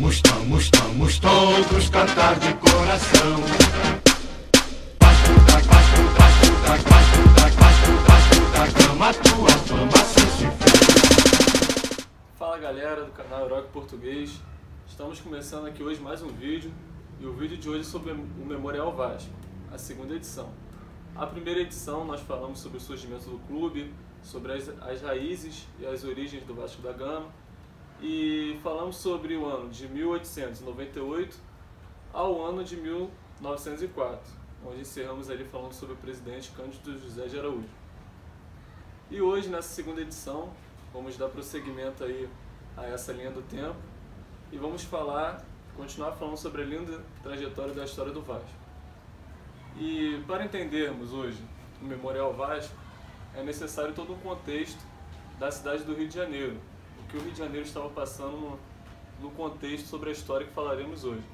Vamos todos cantar de coração. Vasco da Gama, tua fama se fez. Fala galera do canal Heróico Português, estamos começando aqui hoje mais um vídeo, e o vídeo de hoje é sobre o Memorial Vasco, a segunda edição. A primeira edição nós falamos sobre o surgimento do clube, sobre as raízes e as origens do Vasco da Gama, e falamos sobre o ano de 1898 ao ano de 1904, onde encerramos ali falando sobre o presidente Cândido José de Araújo. E hoje, nessa segunda edição, vamos dar prosseguimento aí a essa linha do tempo e vamos continuar falando sobre a linda trajetória da história do Vasco. E para entendermos hoje o Memorial Vasco, é necessário todo um contexto da cidade do Rio de Janeiro, o que o Rio de Janeiro estava passando no contexto sobre a história que falaremos hoje.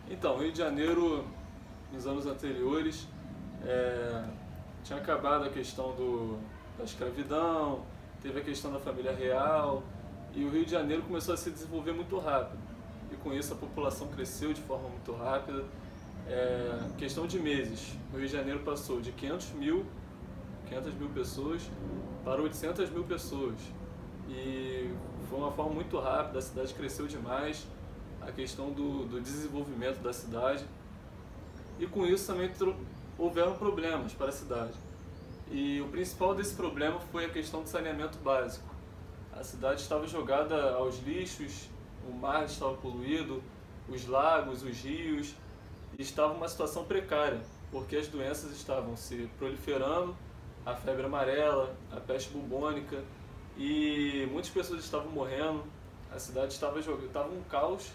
Então, o Rio de Janeiro, nos anos anteriores, tinha acabado a questão da escravidão, teve a questão da família real, e o Rio de Janeiro começou a se desenvolver muito rápido. E com isso a população cresceu de forma muito rápida. Questão de meses, o Rio de Janeiro passou de 500 mil pessoas para 800 mil pessoas. E foi uma forma muito rápida, a cidade cresceu demais, a questão do desenvolvimento da cidade. E com isso também houveram problemas para a cidade. E o principal desse problema foi a questão do saneamento básico. A cidade estava jogada aos lixos, o mar estava poluído, os lagos, os rios, e estava uma situação precária, porque as doenças estavam se proliferando, a febre amarela, a peste bubônica, e muitas pessoas estavam morrendo, a cidade estava um caos.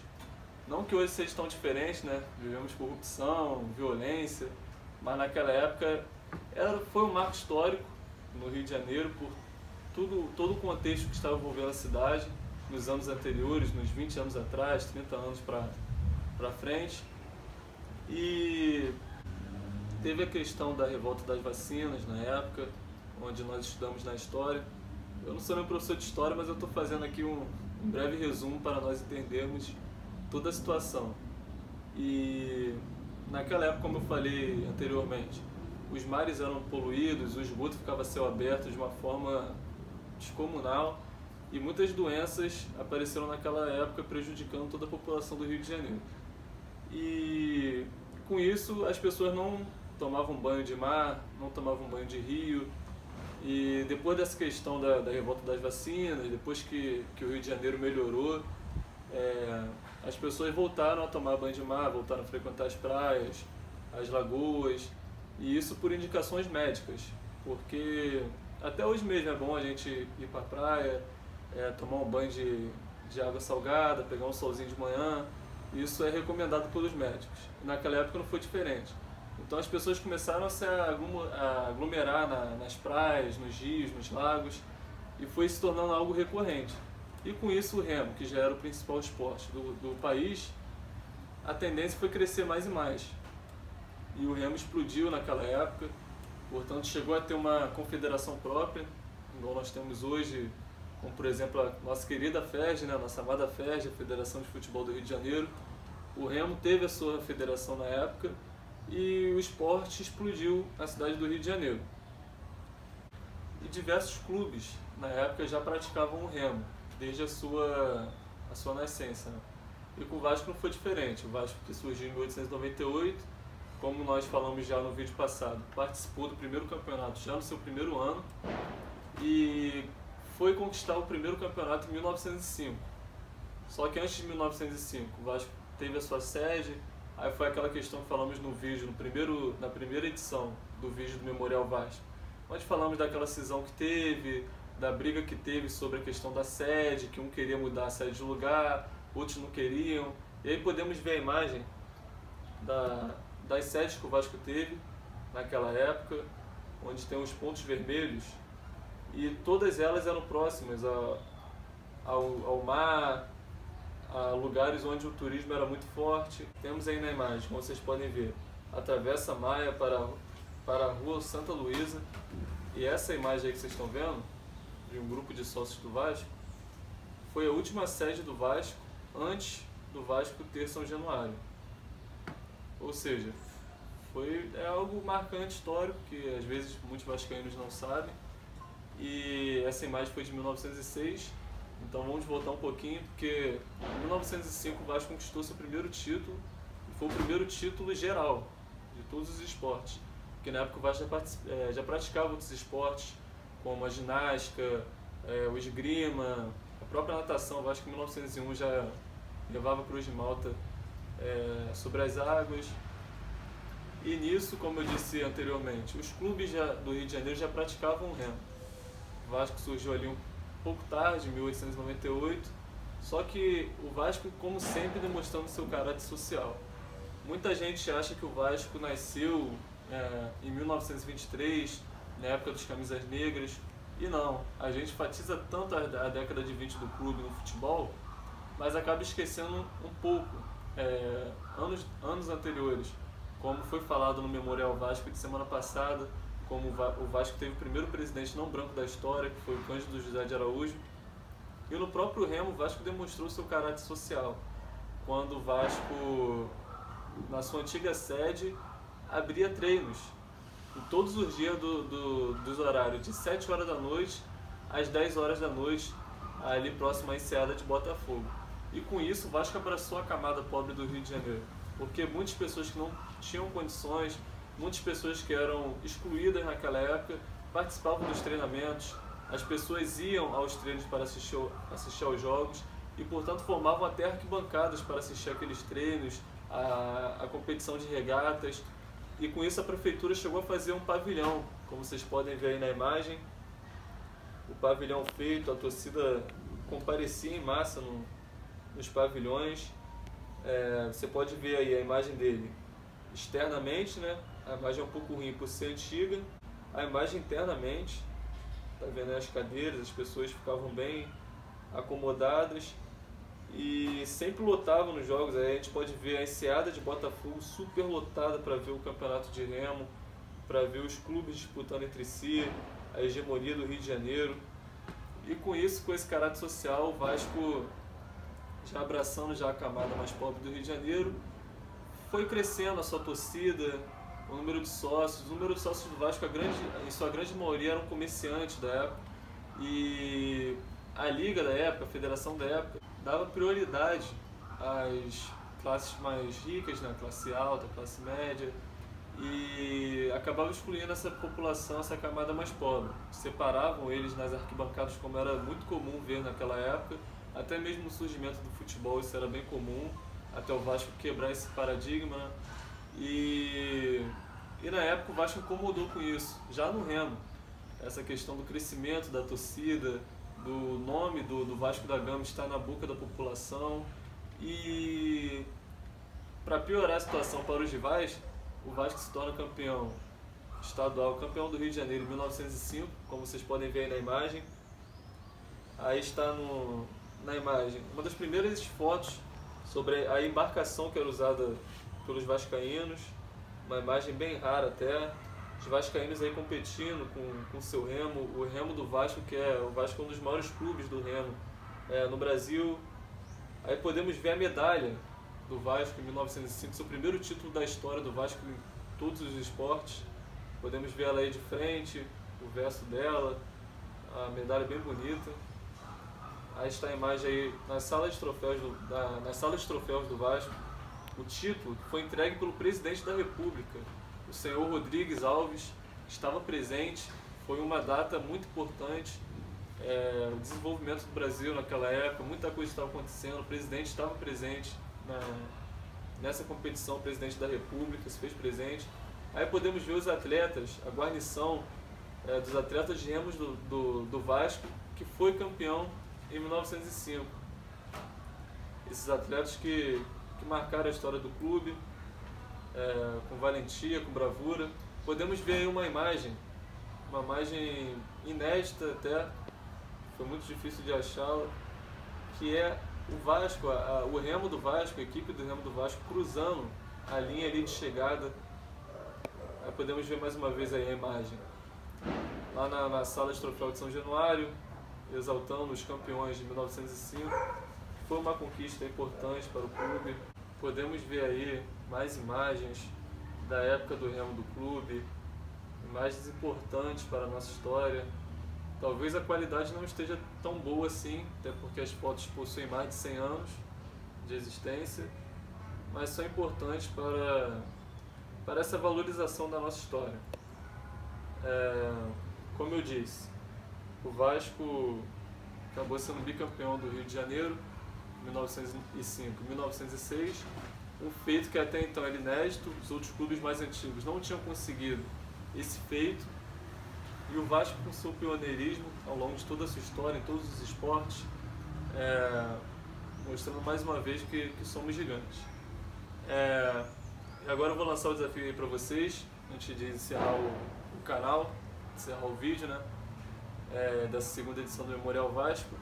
Não que hoje seja tão diferente, né? Vivemos corrupção, violência, mas naquela época foi um marco histórico no Rio de Janeiro por todo o contexto que estava envolvendo a cidade nos anos anteriores, nos 20 anos atrás, 30 anos para frente. E teve a questão da revolta das vacinas na época, onde nós estudamos na história. Eu não sou nem professor de história, mas eu estou fazendo aqui um breve resumo para nós entendermos toda a situação. E naquela época, como eu falei anteriormente, os mares eram poluídos, o esgoto ficava a céu aberto de uma forma descomunal, e muitas doenças apareceram naquela época prejudicando toda a população do Rio de Janeiro. E com isso as pessoas não tomavam banho de mar, não tomavam banho de rio. E depois dessa questão da revolta das vacinas, depois que o Rio de Janeiro melhorou, as pessoas voltaram a tomar banho de mar, voltaram a frequentar as praias, as lagoas, e isso por indicações médicas, porque até hoje mesmo é bom a gente ir para a praia, tomar um banho de água salgada, pegar um solzinho de manhã. Isso é recomendado pelos médicos. Naquela época não foi diferente. Então as pessoas começaram a se aglomerar nas praias, nos rios, nos lagos, e foi se tornando algo recorrente. E com isso o remo, que já era o principal esporte do país, a tendência foi crescer mais e mais. E o remo explodiu naquela época, portanto chegou a ter uma confederação própria, igual nós temos hoje, como por exemplo a nossa querida FERJ, né, a nossa amada FERJ, a Federação de Futebol do Rio de Janeiro. O remo teve a sua federação na época e o esporte explodiu na cidade do Rio de Janeiro. E diversos clubes na época já praticavam o remo, desde a sua nascença, né? E com o Vasco não foi diferente. O Vasco, que surgiu em 1898, como nós falamos já no vídeo passado, participou do primeiro campeonato já no seu primeiro ano e foi conquistar o primeiro campeonato em 1905. Só que antes de 1905, o Vasco teve a sua sede. Aí foi aquela questão que falamos no vídeo, na primeira edição do vídeo do Memorial Vasco, onde falamos daquela cisão que teve, da briga que teve sobre a questão da sede, que um queria mudar a sede de lugar, outros não queriam. E aí podemos ver a imagem das sedes que o Vasco teve naquela época, onde tem os pontos vermelhos, e todas elas eram próximas ao mar, a lugares onde o turismo era muito forte. Temos aí na imagem, como vocês podem ver, a Travessa Maia para a Rua Santa Luísa, e essa imagem aí que vocês estão vendo, de um grupo de sócios do Vasco, foi a última sede do Vasco antes do Vasco ter São Januário. Ou seja, é algo marcante, histórico, que às vezes muitos vascaínos não sabem. E essa imagem foi de 1906, então vamos voltar um pouquinho, porque em 1905 o Vasco conquistou seu primeiro título, e foi o primeiro título geral de todos os esportes, porque na época o Vasco já praticava outros esportes, como a ginástica, o esgrima, a própria natação. O Vasco em 1901 já levava a Cruz de Malta sobre as águas. E nisso, como eu disse anteriormente, os clubes do Rio de Janeiro já praticavam o remo. O Vasco surgiu ali um pouco tarde, em 1898, só que o Vasco, como sempre, demonstrando seu caráter social. Muita gente acha que o Vasco nasceu em 1923, na época dos camisas negras, e não. A gente enfatiza tanto a década de 20 do clube no futebol, mas acaba esquecendo um pouco anos anteriores, como foi falado no Memorial Vasco de semana passada, como o Vasco teve o primeiro presidente não branco da história, que foi o Cândido José de Araújo. E no próprio remo, o Vasco demonstrou seu caráter social, quando o Vasco, na sua antiga sede, abria treinos em todos os dias dos horários de 7 horas da noite às 10 horas da noite, ali próximo à enseada de Botafogo. E com isso, o Vasco abraçou a camada pobre do Rio de Janeiro, porque muitas pessoas que não tinham condições, muitas pessoas que eram excluídas naquela época, participavam dos treinamentos, as pessoas iam aos treinos para assistir aos jogos e, portanto, formavam até arquibancadas para assistir aqueles treinos, a competição de regatas. E com isso a prefeitura chegou a fazer um pavilhão, como vocês podem ver aí na imagem. O pavilhão feito, a torcida comparecia em massa nos pavilhões. Você pode ver aí a imagem dele externamente, né? A imagem é um pouco ruim por ser antiga. A imagem internamente, tá vendo as cadeiras, as pessoas ficavam bem acomodadas e sempre lotavam nos jogos. Aí a gente pode ver a enseada de Botafogo super lotada para ver o campeonato de remo, para ver os clubes disputando entre si, a hegemonia do Rio de Janeiro. E com isso, com esse caráter social, o Vasco, já abraçando já a camada mais pobre do Rio de Janeiro, foi crescendo a sua torcida, o número de sócios. O número de sócios do Vasco, em sua grande maioria, eram comerciantes da época. E a liga da época, a federação da época, dava prioridade às classes mais ricas, né? Classe alta, classe média, e acabava excluindo essa população, essa camada mais pobre. Separavam eles nas arquibancadas, como era muito comum ver naquela época. Até mesmo no surgimento do futebol isso era bem comum, até o Vasco quebrar esse paradigma. E na época o Vasco incomodou com isso, já no remo, essa questão do crescimento da torcida, do nome do Vasco da Gama estar na boca da população. E para piorar a situação para os rivais, o Vasco se torna campeão estadual, campeão do Rio de Janeiro em 1905, como vocês podem ver aí na imagem. Aí está na imagem uma das primeiras fotos sobre a embarcação que era usada pelos vascaínos, uma imagem bem rara até, os vascaínos aí competindo com seu remo, o remo do Vasco, o Vasco é um dos maiores clubes do remo no Brasil. Aí podemos ver a medalha do Vasco em 1905, seu primeiro título da história do Vasco em todos os esportes. Podemos ver ela aí de frente, o verso dela, a medalha bem bonita. Aí está a imagem aí na sala de troféus do Vasco. O título foi entregue pelo presidente da República, o senhor Rodrigues Alves, estava presente. Foi uma data muito importante, o desenvolvimento do Brasil naquela época, muita coisa estava acontecendo, o presidente estava presente nessa competição, o presidente da República se fez presente. Aí podemos ver os atletas, a guarnição dos atletas de remos do Vasco, que foi campeão em 1905. Esses atletas que marcaram a história do clube, com valentia, com bravura. Podemos ver aí uma imagem inédita até, foi muito difícil de achá-la, que é o Vasco, o remo do Vasco, a equipe do remo do Vasco cruzando a linha ali de chegada. Aí podemos ver mais uma vez aí a imagem, lá na sala de troféu de São Januário, exaltando os campeões de 1905, que foi uma conquista importante para o clube. Podemos ver aí mais imagens da época do remo do clube, imagens importantes para a nossa história. Talvez a qualidade não esteja tão boa assim, até porque as fotos possuem mais de 100 anos de existência, mas são importantes para essa valorização da nossa história. Como eu disse, o Vasco acabou sendo bicampeão do Rio de Janeiro, 1905 e 1906, um feito que até então era inédito. Os outros clubes mais antigos não tinham conseguido esse feito, e o Vasco, com seu pioneirismo ao longo de toda a sua história, em todos os esportes, mostrando mais uma vez que somos gigantes. E agora eu vou lançar o desafio aí para vocês, antes de encerrar o canal, encerrar o vídeo, né, dessa segunda edição do Memorial Vasco.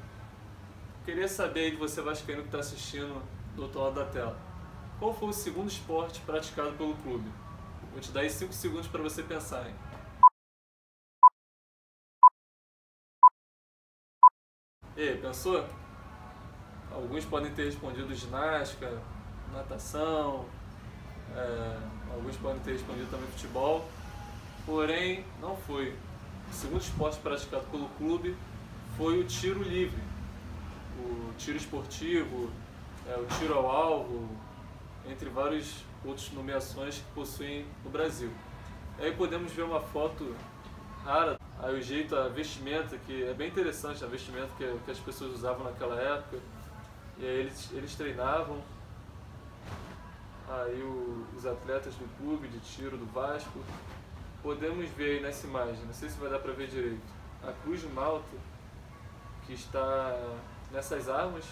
Queria saber aí de você, vascaíno, que está assistindo do outro lado da tela, qual foi o segundo esporte praticado pelo clube? Vou te dar aí 5 segundos para você pensar, hein? E aí, pensou? Alguns podem ter respondido ginástica, natação, alguns podem ter respondido também futebol, porém não foi. O segundo esporte praticado pelo clube foi o tiro livre, o tiro esportivo, o tiro ao alvo, entre várias outras nomeações que possuem no Brasil. Aí podemos ver uma foto rara, aí o jeito, a vestimenta, que é bem interessante, a vestimenta que as pessoas usavam naquela época, e aí eles treinavam. Aí os atletas do clube de tiro do Vasco. Podemos ver aí nessa imagem, não sei se vai dar para ver direito, a Cruz de Malta, que está nessas armas,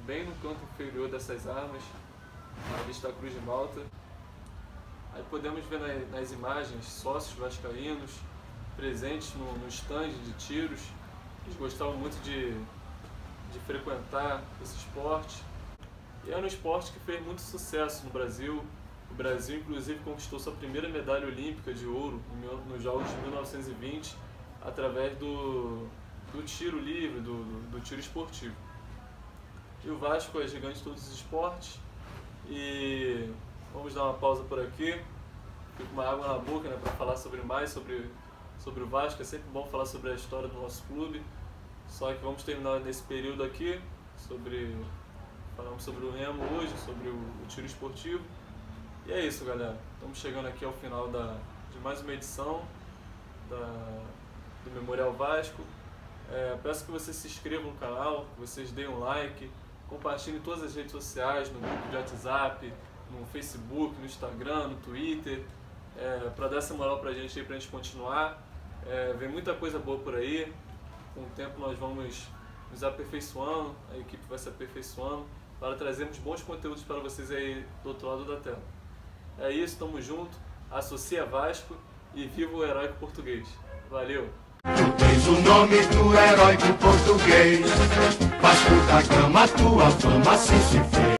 bem no canto inferior dessas armas, ali está a Cruz de Malta. Aí podemos ver nas imagens sócios vascaínos presentes no stand de tiros. Eles gostavam muito de frequentar esse esporte. E era um esporte que fez muito sucesso no Brasil. O Brasil, inclusive, conquistou sua primeira medalha olímpica de ouro nos Jogos de 1920, através do tiro livre, do tiro esportivo. E o Vasco é gigante de todos os esportes. E vamos dar uma pausa por aqui. Fico com uma água na boca, né, para falar sobre o Vasco. É sempre bom falar sobre a história do nosso clube. Só que vamos terminar nesse período aqui, falamos sobre o remo hoje, sobre o tiro esportivo. E é isso, galera. Estamos chegando aqui ao final de mais uma edição do Memorial Vasco. Peço que vocês se inscrevam no canal, que vocês deem um like, compartilhem em todas as redes sociais, no grupo de WhatsApp, no Facebook, no Instagram, no Twitter, para dar essa moral pra gente aí, pra gente continuar. Vem muita coisa boa por aí. Com o tempo nós vamos nos aperfeiçoando, a equipe vai se aperfeiçoando, para trazermos bons conteúdos para vocês aí do outro lado da tela. É isso, tamo junto, associa Vasco e viva o heróico português. Valeu! Tu tens o nome do heróico português, Vasco da Gama, tua fama assim se fez.